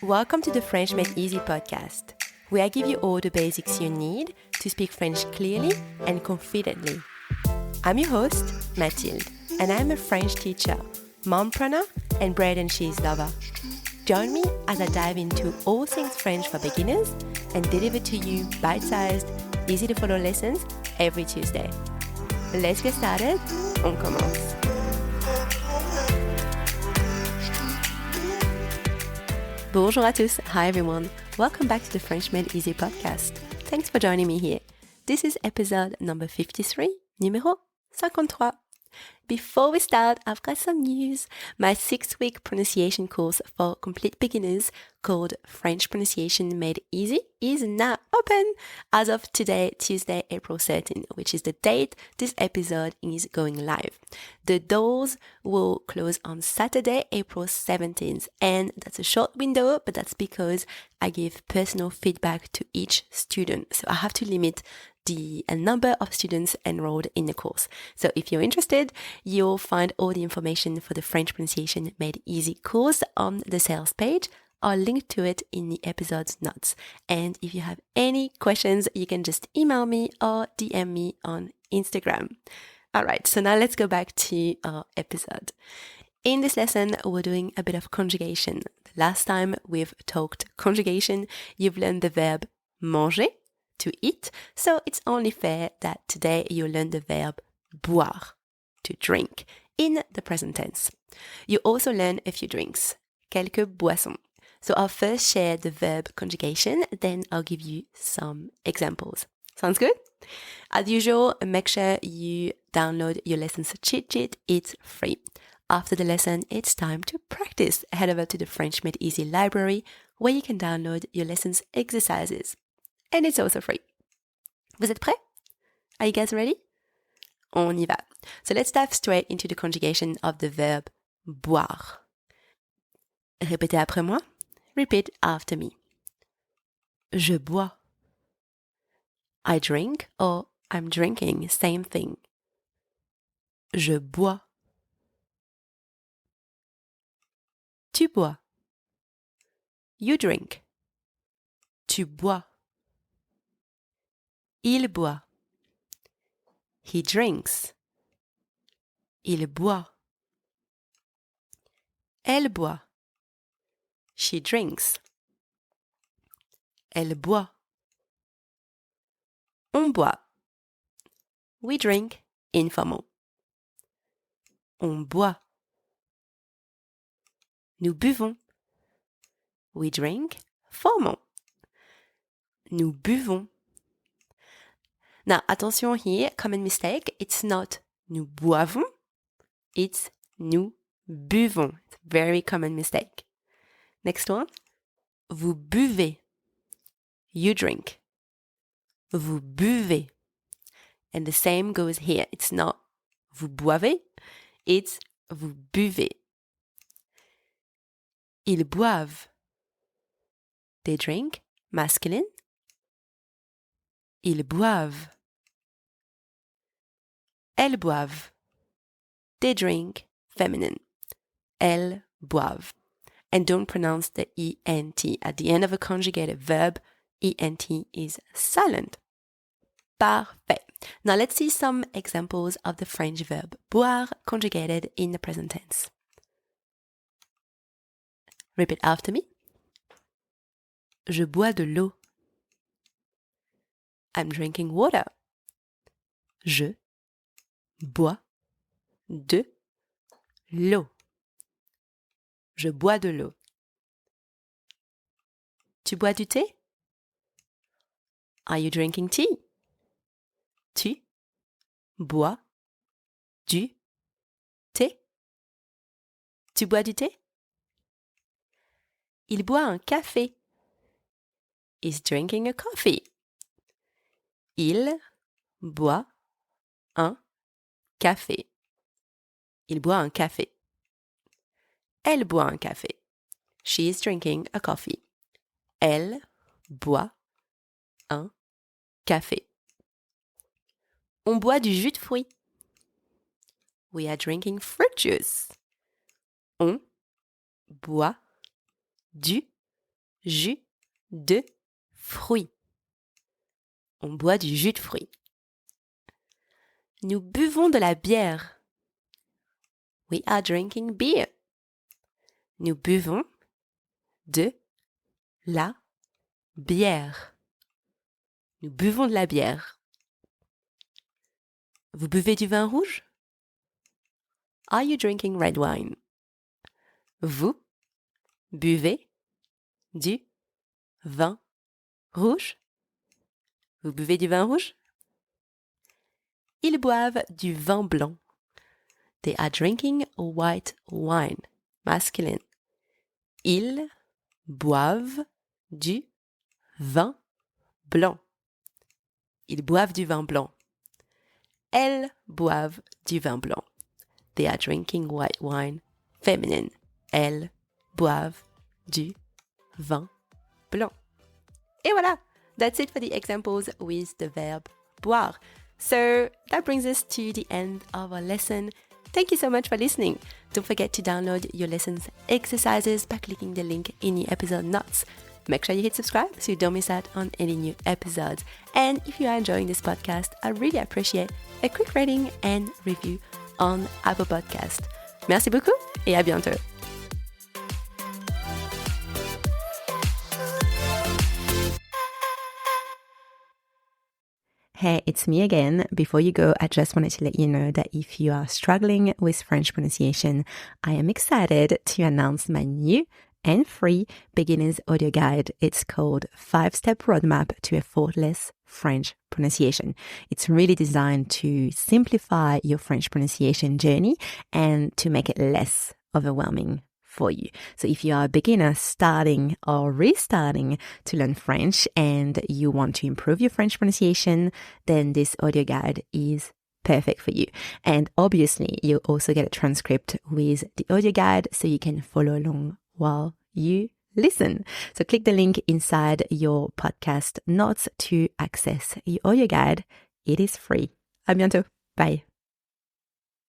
Welcome to the French Made Easy podcast, where I give you all the basics you need to speak French clearly and confidently. I'm your host, Mathilde, and I'm a French teacher, mompreneur, and bread and cheese lover. Join me as I dive into all things French for beginners and deliver to you bite-sized, easy-to-follow lessons every Tuesday. Let's get started. On commence. Bonjour à tous. Hi everyone. Welcome back to the French Made Easy podcast. Thanks for joining me here. This is episode number 53, numéro 53. Before we start, I've got some news. My 6-week pronunciation course for complete beginners called French Pronunciation Made Easy is now open as of today, Tuesday, April 13th, which is the date this episode is going live. The doors will close on Saturday, April 17th, and that's a short window, but that's because I give personal feedback to each student. So I have to limit the number of students enrolled in the course. So if you're interested, you'll find all the information for the French Pronunciation Made Easy course on the sales page. I'll link to it in the episode's notes. And if you have any questions, you can just email me or DM me on Instagram. All right, so now let's go back to our episode. In this lesson, we're doing a bit of conjugation. The last time we've talked conjugation, you've learned the verb manger, to eat, so it's only fair that today you learn the verb boire, to drink, in the present tense. You also learn a few drinks, quelques boissons. So I'll first share the verb conjugation, then I'll give you some examples. Sounds good? As usual, make sure you download your lessons cheat sheet. It's free. After the lesson, it's time to practice. Head over to the French Made Easy library where you can download your lessons exercises. And it's also free. Vous êtes prêts? Are you guys ready? On y va. So let's dive straight into the conjugation of the verb boire. Répétez après moi. Repeat after me. Je bois. I drink or I'm drinking, same thing. Je bois. Tu bois. You drink. Tu bois. Il boit. He drinks. Il boit. Elle boit. She drinks. Elle boit. On boit. We drink, informal. On boit. Nous buvons. We drink, formal. Nous buvons. Now, attention here, common mistake. It's not nous boivons, it's nous buvons. It's a very common mistake. Next one. Vous buvez. You drink. Vous buvez. And the same goes here. It's not vous boivez, it's vous buvez. Ils boivent. They drink, masculine. Ils boivent. Elles boivent. They drink, feminine. Elles boivent. And don't pronounce the ENT. At the end of a conjugated verb, ENT is silent. Parfait. Now let's see some examples of the French verb boire conjugated in the present tense. Repeat after me. Je bois de l'eau. I'm drinking water. Je bois de l'eau. Je bois de l'eau. Tu bois du thé? Are you drinking tea? Tu bois du thé? Tu bois du thé? Il boit un café. He's drinking a coffee. Il boit un café. Il boit un café. Elle boit un café. She is drinking a coffee. Elle boit un café. On boit du jus de fruits. We are drinking fruit juice. On boit du jus de fruits. On boit du jus de fruits. Nous buvons de la bière. We are drinking beer. Nous buvons de la bière. Nous buvons de la bière. Vous buvez du vin rouge? Are you drinking red wine? Vous buvez du vin rouge? Vous buvez du vin rouge? Ils boivent du vin blanc. They are drinking white wine. Masculine. Ils boivent du vin blanc. Ils boivent du vin blanc. Elles boivent du vin blanc. They are drinking white wine. Feminine. Elles boivent du vin blanc. Et voilà! That's it for the examples with the verb boire. So that brings us to the end of our lesson. Thank you so much for listening. Don't forget to download your lessons exercises by clicking the link in the episode notes. Make sure you hit subscribe so you don't miss out on any new episodes. And if you are enjoying this podcast, I really appreciate a quick rating and review on Apple Podcast. Merci beaucoup et à bientôt. Hey, it's me again. Before you go, I just wanted to let you know that if you are struggling with French pronunciation, I am excited to announce my new and free beginner's audio guide. It's called 5-Step Roadmap to Effortless French Pronunciation. It's really designed to simplify your French pronunciation journey and to make it less overwhelming for you. So if you are a beginner starting or restarting to learn French and you want to improve your French pronunciation, then this audio guide is perfect for you. And obviously, you'll also get a transcript with the audio guide so you can follow along while you listen. So click the link inside your podcast notes to access your audio guide. It is free. À bientôt. Bye.